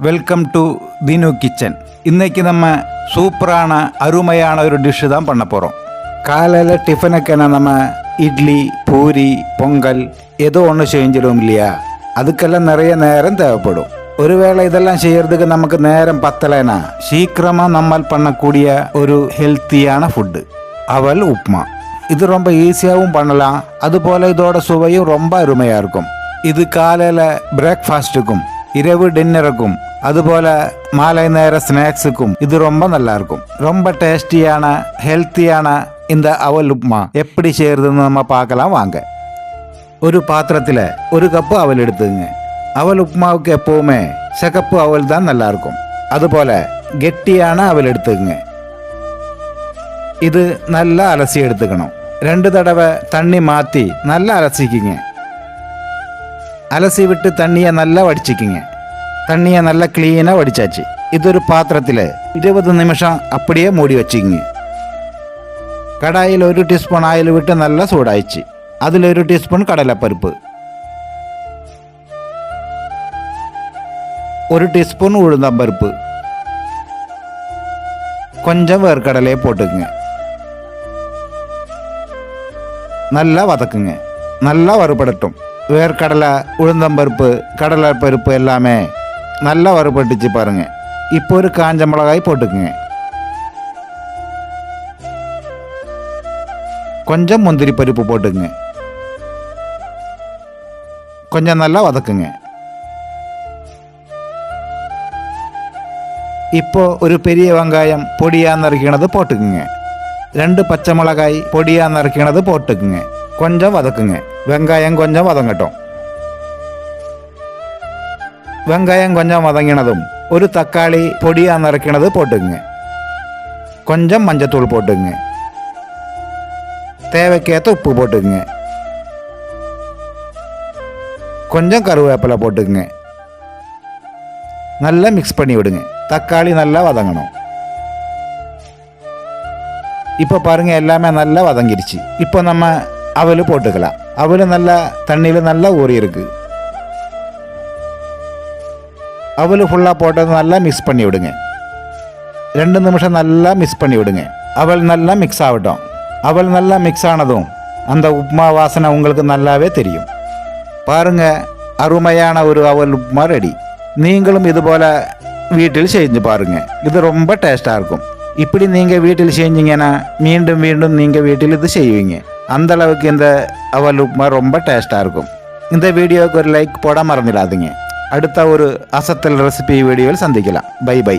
Welcome to Deenu kitchen. இன்னைக்கு நம்ம சூப்பரான அருமையான ஒரு டிஷ்ஷு தான் பண்ண போகிறோம். காலையில் டிஃபனுக்கு நம்ம இட்லி, பூரி, பொங்கல் ஏதோ ஒன்று செஞ்சிடும் இல்லையா? அதுக்கெல்லாம் நிறைய நேரம் தேவைப்படும். ஒருவேளை இதெல்லாம் செய்யறதுக்கு நமக்கு நேரம் பத்தலைன்னா சீக்கிரமாக நம்ம பண்ணக்கூடிய ஒரு ஹெல்த்தியான ஃபுட்டு அவல் உப்புமா. இது ரொம்ப ஈஸியாகவும் பண்ணலாம். அதுபோல் இதோட சுவையும் ரொம்ப அருமையாக இருக்கும். இது காலையில் பிரேக்ஃபாஸ்ட்டுக்கும் இரவு டின்னருக்கும் அதுபோல் மாலை நேர ஸ்நாக்ஸுக்கும் இது ரொம்ப நல்லா இருக்கும். ரொம்ப டேஸ்டியான ஹெல்த்தியான இந்த அவல் உப்புமா எப்படி செய்யறதுன்னு நம்ம பார்க்கலாம் வாங்க. ஒரு பாத்திரத்தில் ஒரு கப்பு அவல் எடுத்துங்க. அவல் உப்புமாவுக்கு எப்போவுமே சிகப்பு அவல் தான் நல்லா இருக்கும். அதுபோல் கெட்டியான அவல் எடுத்துக்கங்க. இது நல்லா அலசி எடுத்துக்கணும். 2 தடவை தண்ணி மாற்றி நல்லா அலசிக்கிங்க. அலசி விட்டு தண்ணியை நல்லா வடிச்சிக்கிங்க. தண்ணியை நல்லா கிளீனாக வடிச்சாச்சு. இது ஒரு பாத்திரத்தில் 20 நிமிஷம் அப்படியே மூடி வச்சுக்கிங்க. கடாயில் 1 டீஸ்பூன் ஆயில் விட்டு நல்லா சூடாயிடுச்சு. அதில் 1 டீஸ்பூன் கடலைப்பருப்பு, 1 டீஸ்பூன் உளுந்தம்பருப்பு, கொஞ்சம் வேர்க்கடலையை போட்டுக்குங்க. நல்லா வதக்குங்க. நல்லா வறுபடட்டும். வேர்க்கடலை, உளுந்தம்பருப்பு, கடலைப்பருப்பு எல்லாமே நல்லா வறுபட்டுச்சு பாருங்க. இப்போ ஒரு காஞ்ச மிளகாய் போட்டுக்குங்க. கொஞ்சம் முந்திரி பருப்பு போட்டுக்குங்க. கொஞ்சம் நல்லா வதக்குங்க. இப்போ ஒரு பெரிய வெங்காயம் பொடியாக நறுக்கினது போட்டுக்குங்க. 2 பச்சை மிளகாய் பொடியாக நறுக்கினது போட்டுக்குங்க. கொஞ்சம் வதக்குங்க. வெங்காயம் கொஞ்சம் வதங்கட்டும். வெங்காயம் கொஞ்சம் வதங்கினதும் ஒரு தக்காளி பொடியாக நறுக்கினது போட்டுக்குங்க. கொஞ்சம் மஞ்சத்தூள் போட்டுக்குங்க. தேவைக்கேற்ற உப்பு போட்டுக்குங்க. கொஞ்சம் கருவேப்பிலை போட்டுக்குங்க. நல்லா மிக்ஸ் பண்ணி விடுங்க. தக்காளி நல்லா வதங்கணும். இப்போ பாருங்க, எல்லாமே நல்லா வதங்கிடுச்சு. இப்போ நம்ம அவல் போட்டுக்கலாம். அவல் நல்லா தண்ணியில் நல்லா ஊறி இருக்கு. அவல் ஃபுல்லாக போட்டது நல்லா மிக்ஸ் பண்ணி விடுங்க. 2 நிமிஷம் நல்லா மிக்ஸ் பண்ணி விடுங்க. அவல் நல்லா மிக்ஸ் ஆகட்டும். அவல் நல்லா மிக்ஸ் ஆனதும் அந்த உப்புமா வாசனை உங்களுக்கு நல்லாவே தெரியும். பாருங்க, அருமையான ஒரு அவல் உப்புமா ரெடி. நீங்களும் இதுபோல் வீட்டில் செஞ்சு பாருங்க. இது ரொம்ப டேஸ்டாக இருக்கும். இப்படி நீங்கள் வீட்டில் செஞ்சீங்கன்னா மீண்டும் மீண்டும் நீங்கள் வீட்டில் இது செய்வீங்க. அந்த அளவுக்கு இந்த அவல் உப்புமா ரொம்ப டேஸ்டாக இருக்கும். இந்த வீடியோவுக்கு ஒரு லைக் போட மறந்துடாதீங்க. அடுத்த ஒரு அசத்தல் ரெசிபி வீடியோவில் சந்திக்கலாம். Bye by.